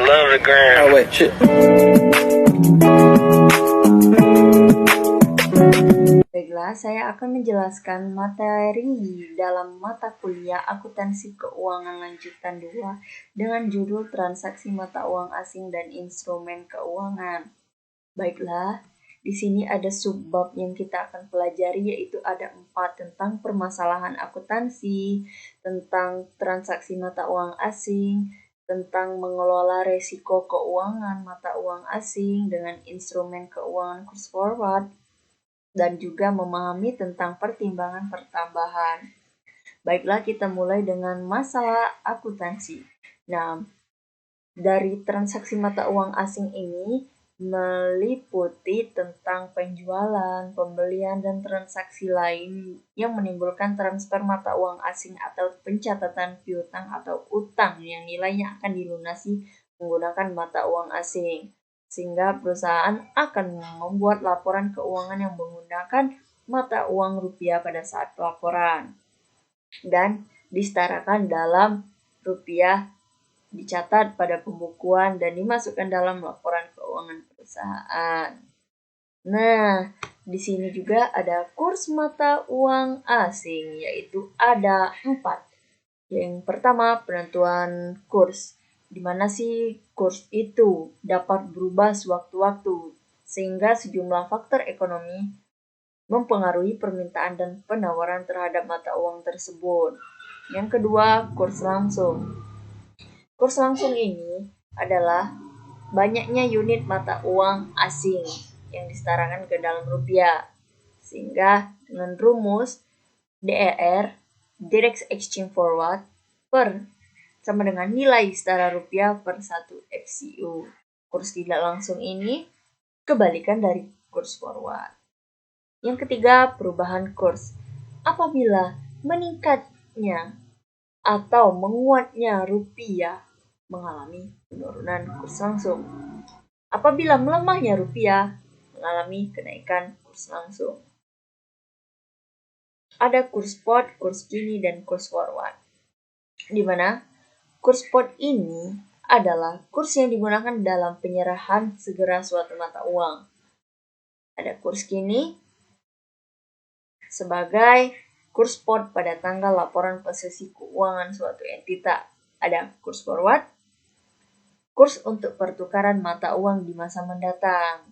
love the gram. Oh wait, shit. Baiklah, saya akan menjelaskan materi dalam mata kuliah akuntansi keuangan lanjutan 2 dengan judul transaksi mata uang asing dan instrumen keuangan. Baiklah, di sini ada subbab yang kita akan pelajari, yaitu ada 4 tentang permasalahan akuntansi, tentang transaksi mata uang asing, tentang mengelola resiko keuangan mata uang asing dengan instrumen keuangan kurs forward, dan juga memahami tentang pertimbangan pertambahan. Baiklah, kita mulai dengan masalah akuntansi. Nah, dari transaksi mata uang asing ini meliputi tentang penjualan, pembelian, dan transaksi lain yang menimbulkan transfer mata uang asing atau pencatatan piutang atau utang yang nilainya akan dilunasi menggunakan mata uang asing. Sehingga perusahaan akan membuat laporan keuangan yang menggunakan mata uang rupiah pada saat pelaporan dan disetarakan dalam rupiah, dicatat pada pembukuan dan dimasukkan dalam laporan keuangan perusahaan. Nah, di sini juga ada kurs mata uang asing, yaitu ada 4. Yang pertama, penentuan kurs. Di mana sih kurs itu dapat berubah sewaktu-waktu, sehingga sejumlah faktor ekonomi mempengaruhi permintaan dan penawaran terhadap mata uang tersebut. Yang kedua, kurs langsung. Kurs langsung ini adalah banyaknya unit mata uang asing yang disetarakan ke dalam rupiah. Sehingga dengan rumus DER, Direct Exchange Forward, per sama dengan nilai setara rupiah per 1 FCU. Kurs tidak langsung ini kebalikan dari kurs forward. Yang ketiga, perubahan kurs. Apabila meningkatnya atau menguatnya rupiah mengalami penurunan kurs langsung. Apabila melemahnya rupiah mengalami kenaikan kurs langsung. Ada kurs spot, kurs kini, dan kurs forward. Di mana kurs spot ini adalah kurs yang digunakan dalam penyerahan segera suatu mata uang. Ada kurs kini sebagai kurs spot pada tanggal laporan posisi keuangan suatu entitas. Ada kurs forward, kurs untuk pertukaran mata uang di masa mendatang.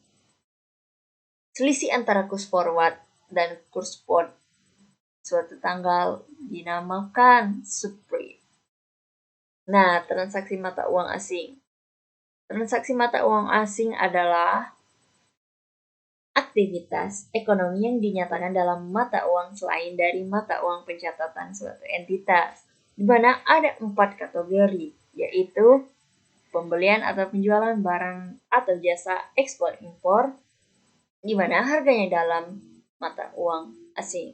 Selisih antara kurs forward dan kurs spot suatu tanggal dinamakan spread. Nah, transaksi mata uang asing. Transaksi mata uang asing adalah aktivitas ekonomi yang dinyatakan dalam mata uang selain dari mata uang pencatatan suatu entitas, di mana ada 4 kategori, yaitu pembelian atau penjualan barang atau jasa ekspor-impor, di mana harganya dalam mata uang asing.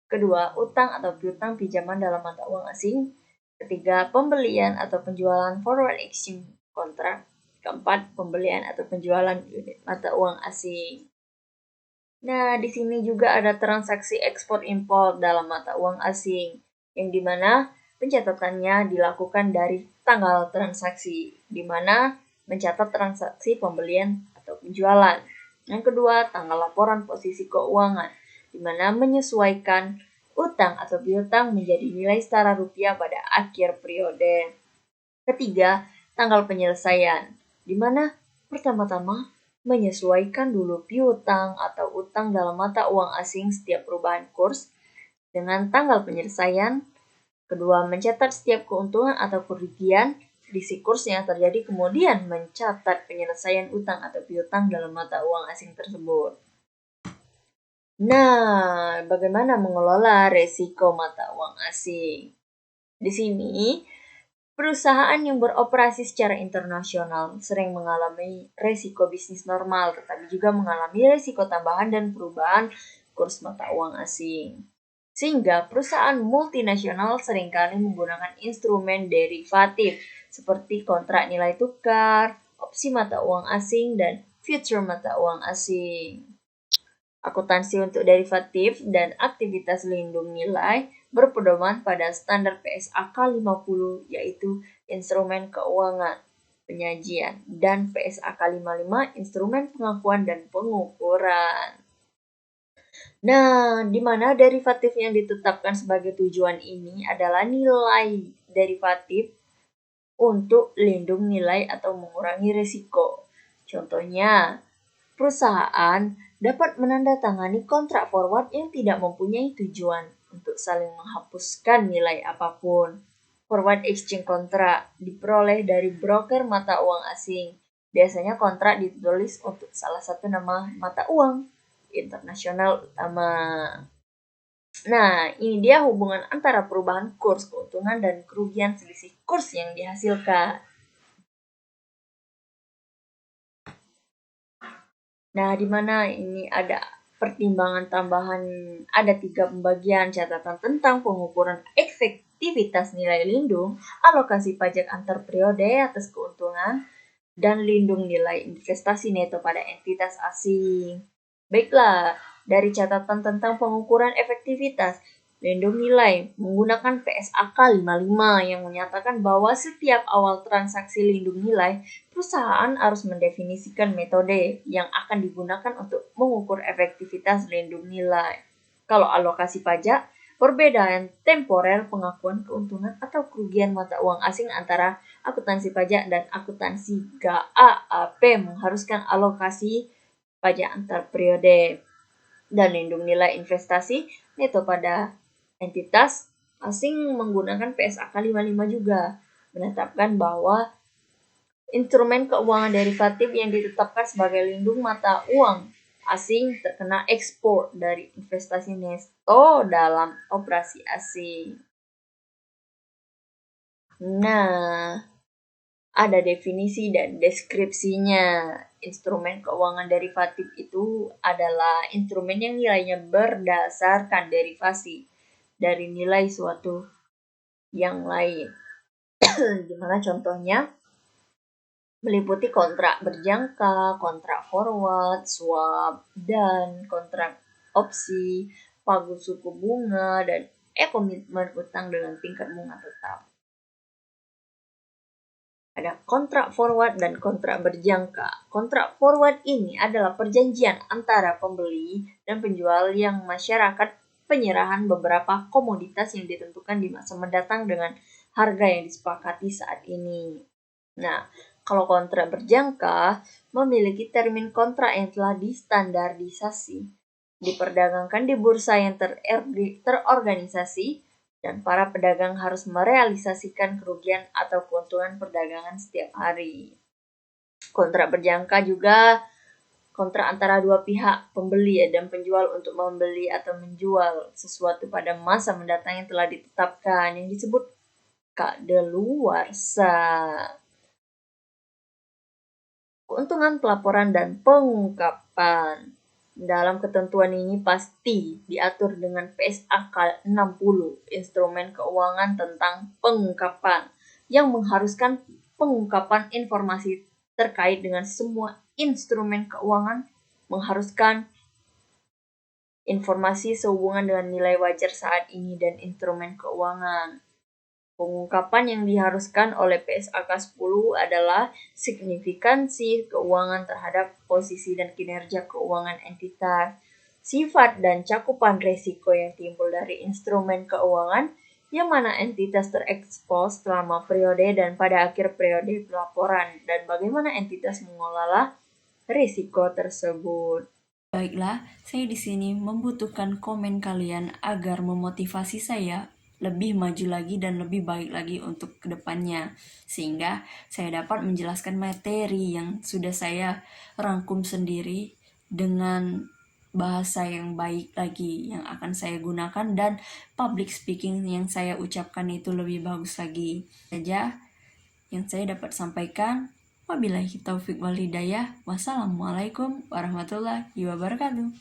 Kedua, utang atau piutang pinjaman dalam mata uang asing. Ketiga, pembelian atau penjualan forward exchange contract. Keempat, pembelian atau penjualan unit mata uang asing. Nah, di sini juga ada transaksi ekspor-impor dalam mata uang asing, yang dimana pencatatannya dilakukan dari tanggal transaksi, di mana mencatat transaksi pembelian atau penjualan. Yang kedua, tanggal laporan posisi keuangan, di mana menyesuaikan utang atau piutang menjadi nilai setara rupiah pada akhir periode. Ketiga, tanggal penyelesaian, di mana pertama-tama menyesuaikan dulu piutang atau utang dalam mata uang asing setiap perubahan kurs dengan tanggal penyelesaian. Kedua, mencatat setiap keuntungan atau kerugian di si kurs yang terjadi, kemudian mencatat penyelesaian utang atau piutang dalam mata uang asing tersebut. Nah, bagaimana mengelola resiko mata uang asing? Di sini, perusahaan yang beroperasi secara internasional sering mengalami resiko bisnis normal, tetapi juga mengalami resiko tambahan dan perubahan kurs mata uang asing. Sehingga perusahaan multinasional seringkali menggunakan instrumen derivatif seperti kontrak nilai tukar, opsi mata uang asing, dan future mata uang asing. Akuntansi untuk derivatif dan aktivitas lindung nilai berpedoman pada standar PSAK 50, yaitu instrumen keuangan. penyajian, dan PSAK 55 instrumen pengakuan dan pengukuran. Nah, di mana derivatif yang ditetapkan sebagai tujuan ini adalah nilai derivatif untuk lindung nilai atau mengurangi risiko. Contohnya, perusahaan dapat menandatangani kontrak forward yang tidak mempunyai tujuan untuk saling menghapuskan nilai apapun. Forward exchange kontrak diperoleh dari broker mata uang asing. Biasanya kontrak ditulis untuk salah satu nama mata uang internasional utama. Nah, ini dia hubungan antara perubahan kurs, keuntungan, dan kerugian selisih kurs yang dihasilkan. Nah, di mana ini ada pertimbangan tambahan, ada 3 pembagian catatan tentang pengukuran efektivitas nilai lindung, alokasi pajak antar periode atas keuntungan, dan lindung nilai investasi neto pada entitas asing. Baiklah, dari catatan tentang pengukuran efektivitas, lindung nilai menggunakan PSAK 55 yang menyatakan bahwa setiap awal transaksi lindung nilai, perusahaan harus mendefinisikan metode yang akan digunakan untuk mengukur efektivitas lindung nilai. Kalau alokasi pajak, perbedaan temporer pengakuan keuntungan atau kerugian mata uang asing antara akuntansi pajak dan akuntansi GAAP mengharuskan alokasi pajak antar periode dan lindung nilai investasi neto pada entitas asing menggunakan PSAK 55 juga menetapkan bahwa instrumen keuangan derivatif yang ditetapkan sebagai lindung mata uang asing terkena ekspor dari investasi neto dalam operasi asing. Nah, ada definisi dan deskripsinya. Instrumen keuangan derivatif itu adalah instrumen yang nilainya berdasarkan derivasi dari nilai suatu yang lain. Gimana contohnya? Meliputi kontrak berjangka, kontrak forward, swap, dan kontrak opsi, pagu suku bunga, dan komitmen utang dengan tingkat bunga tetap. Ada kontrak forward dan kontrak berjangka. Kontrak forward ini adalah perjanjian antara pembeli dan penjual yang masyarakat penyerahan beberapa komoditas yang ditentukan di masa mendatang dengan harga yang disepakati saat ini. Nah, kalau kontrak berjangka memiliki termin kontrak yang telah distandarisasi, diperdagangkan di bursa yang terorganisasi, dan para pedagang harus merealisasikan kerugian atau keuntungan perdagangan setiap hari. Kontrak berjangka juga kontrak antara dua pihak, pembeli dan penjual untuk membeli atau menjual sesuatu pada masa mendatang yang telah ditetapkan, yang disebut kadaluarsa. Keuntungan pelaporan dan pengungkapan. Dalam ketentuan ini pasti diatur dengan PSAK 60, instrumen keuangan tentang pengungkapan, yang mengharuskan pengungkapan informasi terkait dengan semua instrumen keuangan, mengharuskan informasi sehubungan dengan nilai wajar saat ini dan instrumen keuangan. Pengungkapan yang diharuskan oleh PSAK 10 adalah signifikansi keuangan terhadap posisi dan kinerja keuangan entitas, sifat dan cakupan risiko yang timbul dari instrumen keuangan yang mana entitas terekspos selama periode dan pada akhir periode pelaporan, dan bagaimana entitas mengelola risiko tersebut. Baiklah, saya di sini membutuhkan komen kalian agar memotivasi saya lebih maju lagi dan lebih baik lagi untuk kedepannya, sehingga saya dapat menjelaskan materi yang sudah saya rangkum sendiri dengan bahasa yang baik lagi yang akan saya gunakan, dan public speaking yang saya ucapkan itu lebih bagus lagi. Saja yang saya dapat sampaikan. Wabillahi taufik wal hidayah. Wassalamualaikum warahmatullahi wabarakatuh.